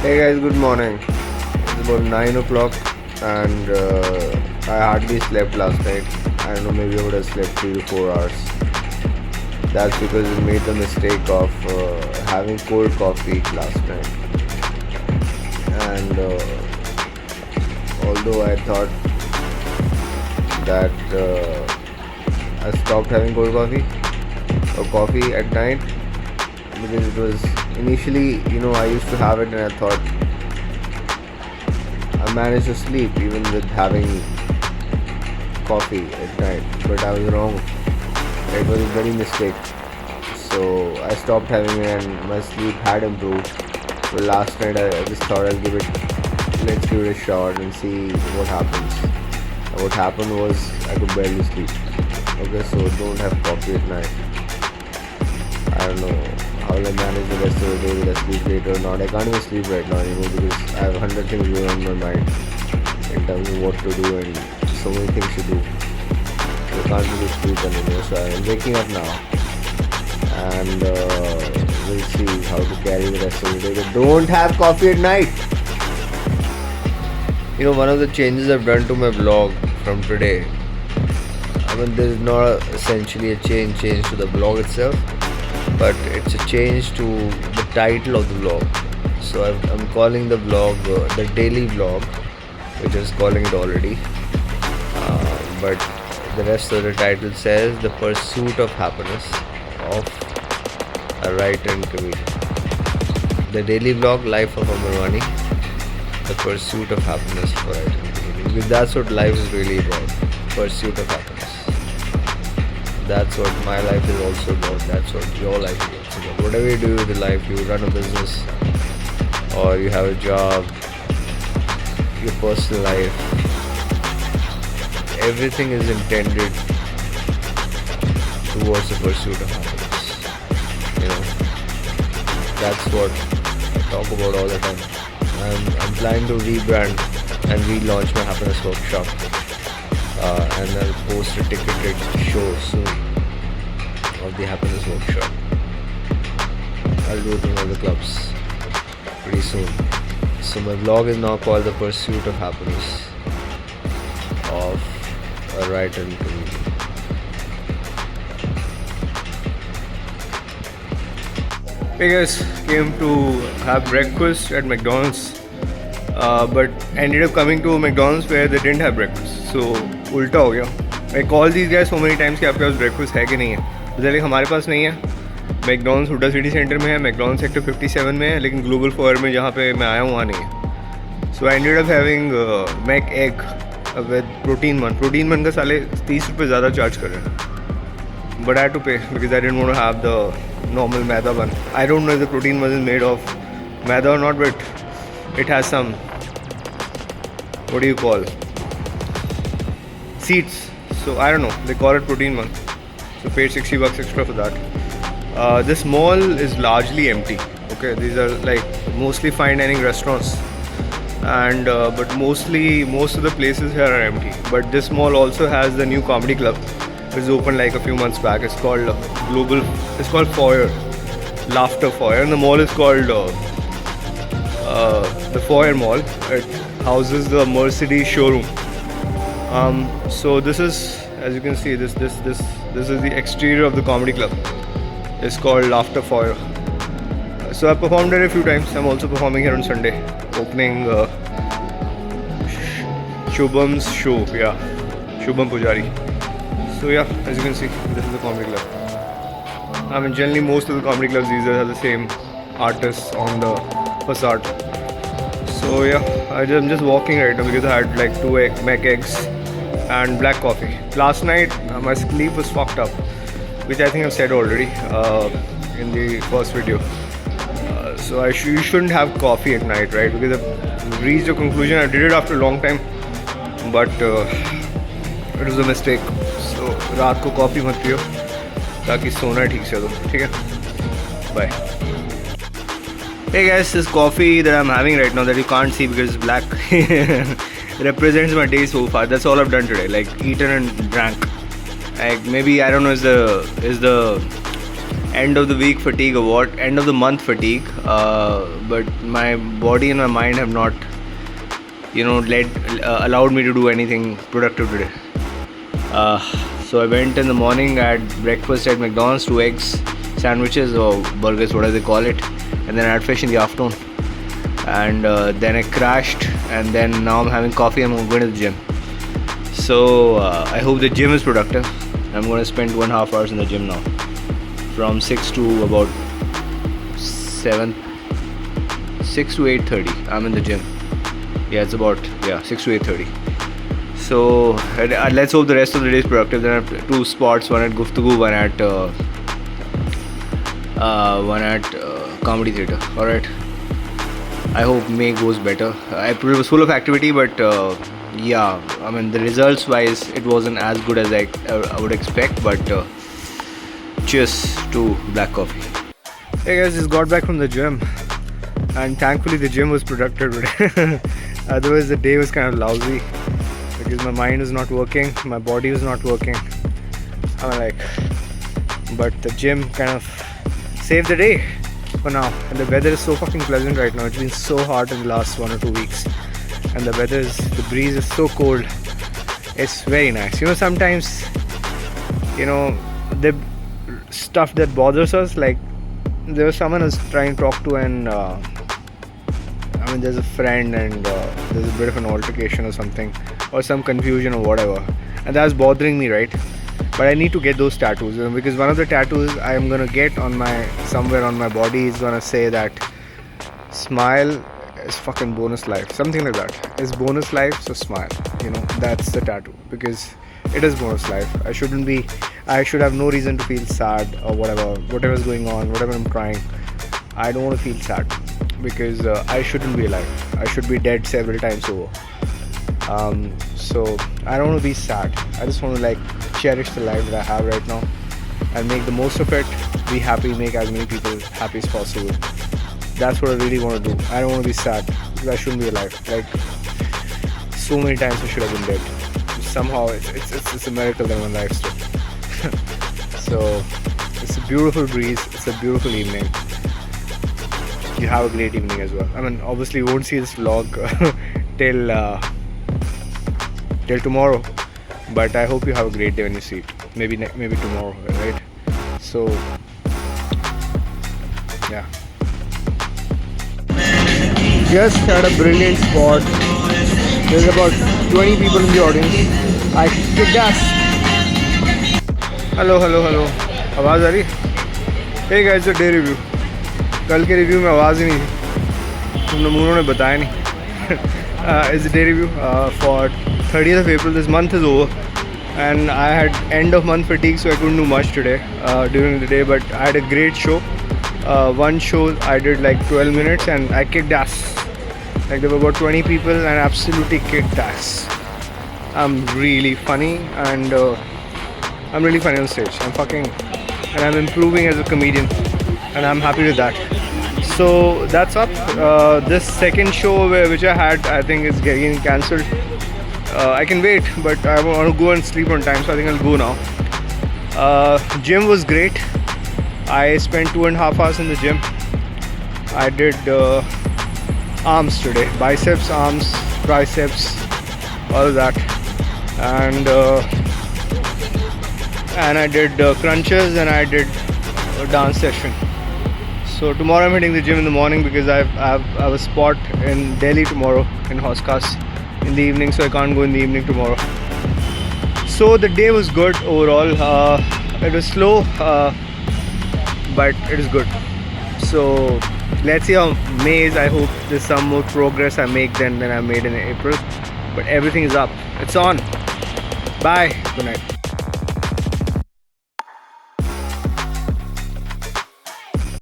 Hey guys, good morning. It's about 9 o'clock and I hardly slept last night. I don't know, maybe I would have slept 3 to 4 hours. That's because I made the mistake of having cold coffee last night. And although I thought that I stopped having cold coffee or coffee at night because it was initially, I used to have it and I thought I managed to sleep even with having coffee at night, but I was wrong. It was a very mistake. So I stopped having it and my sleep had improved. But last night I just thought let's give it a shot and see what happens. And what happened was I could barely sleep. Okay, so don't have coffee at night. I don't know how will I manage the rest of the day, will I sleep late or not. I can't even sleep right now anymore because I have 100 things going on in my mind in terms of what to do and so many things to do. So I can't really sleep anymore. So I'm waking up now and we'll see how to carry the rest of the day. But don't have coffee at night. One of the changes I've done to my vlog from today, I mean, there's not essentially a change to the vlog itself, but it's a change to the title of the vlog. So I'm calling the vlog the daily vlog, which is calling it already, but the rest of the title says the pursuit of happiness of a writer and comedian. The daily vlog, life of Amarwani, the pursuit of happiness for writer and comedian, because that's what life is really about, pursuit of happiness. That's what my life is also about. That's what your life is also about. Whatever you do with your life, you run a business or you have a job, your personal life, everything is intended towards the pursuit of happiness. That's what I talk about all the time. I'm planning to rebrand and relaunch my happiness workshop. And I'll post a ticketed show soon of the happiness workshop. I'll do it in all the clubs pretty soon. So my vlog is now called The Pursuit of Happiness of a Writer and Comedian. Hey guys, came to have breakfast at McDonald's, but ended up coming to a McDonald's where they didn't have breakfast. So उल्टा हो गया. I called these guys so many times कि आपके पास breakfast है कि नहीं है. बोले हमारे पास नहीं है. मैकडॉनल्ड्स हुडा सिटी सेंटर में है, मैकडॉनल्ड्स सेक्टर 57 में है, लेकिन ग्लोबल फॉयर में जहाँ पे मैं आया हूँ वहाँ नहीं है. So I ended up having McEgg with protein मन का साले 30 रुपये ज़्यादा चार्ज कर रहे हैं. But I had to pay because I didn't want to have the normal maida one. I don't know if the protein one is made of maida और not, but it has some, what do you call, seeds. So I don't know, they call it protein one. So paid $60 extra for that. This mall is largely empty. Okay, these are like mostly fine dining restaurants, and but most of the places here are empty. But this mall also has the new comedy club, which is opened like a few months back. It's called It's called Foyer, Laughter Foyer, and the mall is called the Foyer Mall. It houses the Mercedes showroom. So this is, as you can see, this is the exterior of the comedy club. It's called Laughter Foyer. So I performed there a few times. I'm also performing here on Sunday, opening Shubham's show. Yeah, Shubham Pujari. So yeah, as you can see, this is the comedy club. I mean, generally most of the comedy clubs these days have the same artists on the facade. So yeah, I'm just walking right now because I had like 2 Mac eggs and black coffee. Last night my sleep was fucked up, which I think I've said already in the first video. So you shouldn't have coffee at night, right? Because I've reached a conclusion. I did it after a long time, but it was a mistake. So रात को coffee मत पियो ताकि सोना ठीक से दो, ठीक है? Bye. Hey guys, this coffee that I'm having right now that you can't see because it's black represents my day so far. That's all I've done today, like eaten and drank. Like maybe, I don't know, is the end of the week fatigue or what, end of the month fatigue, but my body and my mind have not, allowed me to do anything productive today. So I went in the morning, I had breakfast at McDonald's, 2 eggs, sandwiches or burgers, whatever they call it, and then I had fish in the afternoon. And then I crashed, and then now I'm having coffee and I'm going to the gym. So I hope the gym is productive. I'm going to spend 2.5 hours in the gym now, from 6 to about 6 to 8:30. I'm in the gym. Yeah, it's about 6 to 8:30. So let's hope the rest of the day is productive. Then I have 2 spots, one at Guftagu, one at Comedy Theatre. Alright. I hope May goes better. April was full of activity, but the results wise it wasn't as good as I would expect, but cheers to black coffee. Hey guys, just got back from the gym, and thankfully the gym was productive today. Otherwise the day was kind of lousy because my mind was not working, my body was not working. But the gym kind of saved the day for now, and the weather is so fucking pleasant right now. It's been so hot in the last 1 or 2 weeks, and the breeze is so cold. It's very nice. Sometimes the stuff that bothers us, like there was someone I was trying to talk to, and there's a friend, and there's a bit of an altercation or something, or some confusion or whatever, and that's bothering me, right? But I need to get those tattoos, because one of the tattoos I am gonna get somewhere on my body is gonna say that smile is fucking bonus life, something like that. It's bonus life, so smile. That's the tattoo, because it is bonus life. I should have no reason to feel sad or whatever's going on, whatever I'm trying. I don't want to feel sad, because I shouldn't be alive. I should be dead several times over. So I don't want to be sad. I just want to cherish the life that I have right now and make the most of it, be happy, make as many people happy as possible. That's what I really want to do. I don't want to be sad, because I shouldn't be alive. So many times I should have been dead. Somehow it's a miracle that I'm alive still. So it's a beautiful breeze, it's a beautiful evening. You have a great evening as well. Obviously you won't see this vlog till tomorrow, but I hope you have a great day when you see it. Maybe tomorrow, right? So yeah, just had a brilliant spot. There's about 20 people in the audience. I kicked ass. Hello. आवाज़ आ रही? Hey guys, a day review. कल के review में आवाज़ ही नहीं थी, तुमने बताया नहीं. It's a day review for 30th of April. This month is over, and I had end of month fatigue, so I couldn't do much today during the day, but I had a great show. One show I did 12 minutes and I kicked ass. There were about 20 people and I absolutely kicked ass. I'm really funny, and I'm really funny on stage. And I'm improving as a comedian, and I'm happy with that. So that's up. This second show which I had, I think is getting cancelled. I can wait, but I want to go and sleep on time, so I think I'll go now. Gym was great. I spent 2.5 hours in the gym. I did arms today, biceps, arms, triceps, all of that, and I did crunches, and I did a dance session. So tomorrow I'm hitting the gym in the morning, because I have a spot in Delhi tomorrow in Hauskas in the evening, so I can't go in the evening tomorrow. So the day was good overall. It was slow, but it is good. So let's see how May is. I hope there's some more progress I make than I made in April. But everything is up. It's on. Bye. Good night.